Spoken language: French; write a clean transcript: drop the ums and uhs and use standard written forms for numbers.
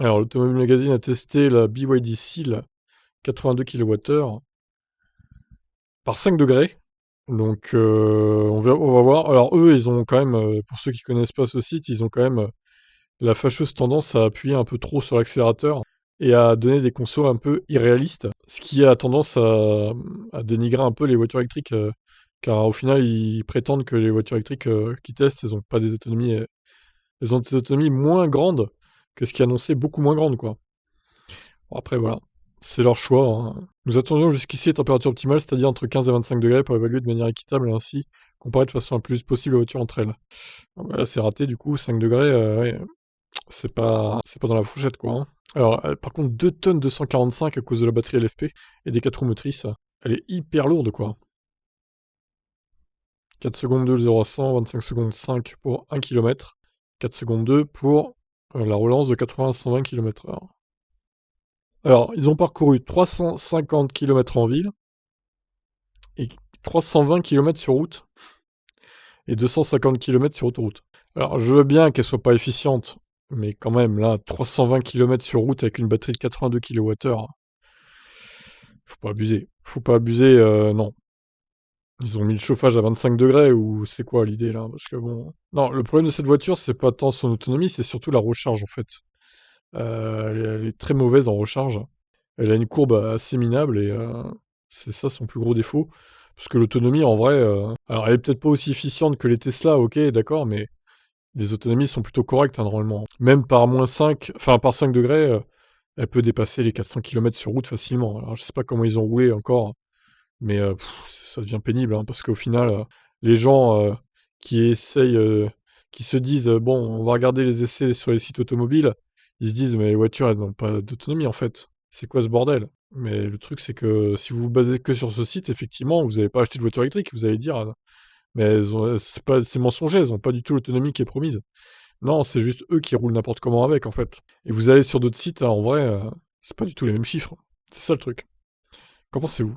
Alors, l'Automobile Magazine a testé la BYD Seal 82 kWh par 5 degrés. Donc, on va voir. Alors, eux, ils ont quand même, pour ceux qui connaissent pas ce site, ils ont quand même la fâcheuse tendance à appuyer un peu trop sur l'accélérateur et à donner des consos un peu irréalistes, ce qui a tendance à dénigrer un peu les voitures électriques, car au final, ils prétendent que les voitures électriques qu'ils testent, elles ont pas des autonomies, elles ont des autonomies moins grandes que ce qui est annoncé, beaucoup moins grandes, quoi. Bon, après, voilà, c'est leur choix, hein. Nous attendions jusqu'ici les températures optimales, c'est-à-dire entre 15 et 25 degrés, pour évaluer de manière équitable et ainsi comparer de façon la plus possible les voitures entre elles. Bon, bah là, c'est raté, du coup, 5 degrés, ouais, c'est pas dans la fourchette, quoi, hein. Alors, par contre, 2 tonnes 245 à cause de la batterie LFP et des 4 roues motrices. Elle est hyper lourde, quoi. 4 secondes 2, 0 à 100, 25 secondes 5 pour 1 km. 4 secondes 2 pour la relance de 80 à 120 km/h. Alors, ils ont parcouru 350 km en ville et 320 km sur route et 250 km sur autoroute. Alors, je veux bien qu'elle soit pas efficiente, mais quand même, là, 320 km sur route avec une batterie de 82 kWh, faut pas abuser. Faut pas abuser, non. Ils ont mis le chauffage à 25 degrés ou c'est quoi l'idée là? Parce que bon. Non, le problème de cette voiture, c'est pas tant son autonomie, c'est surtout la recharge en fait. Elle est très mauvaise en recharge. Elle a une courbe assez minable et c'est ça son plus gros défaut. Parce que l'autonomie, en vrai, alors elle est peut-être pas aussi efficiente que les Tesla, ok, d'accord, mais les autonomies sont plutôt correctes hein, normalement. Même par moins 5, enfin par 5 degrés, elle peut dépasser les 400 km sur route facilement. Alors je sais pas comment ils ont roulé encore, mais ça devient pénible, hein, parce qu'au final, les gens qui essayent, qui se disent, bon, on va regarder les essais sur les sites automobiles, ils se disent, mais les voitures, elles n'ont pas d'autonomie en fait. C'est quoi ce bordel? Mais le truc, c'est que si vous vous basez que sur ce site, effectivement, vous n'allez pas acheter de voiture électrique. Vous allez dire, mais c'est mensonger, elles n'ont pas du tout l'autonomie qui est promise. Non, c'est juste eux qui roulent n'importe comment avec, en fait. Et vous allez sur d'autres sites, hein, en vrai, c'est pas du tout les mêmes chiffres. C'est ça le truc. Qu'en pensez-vous?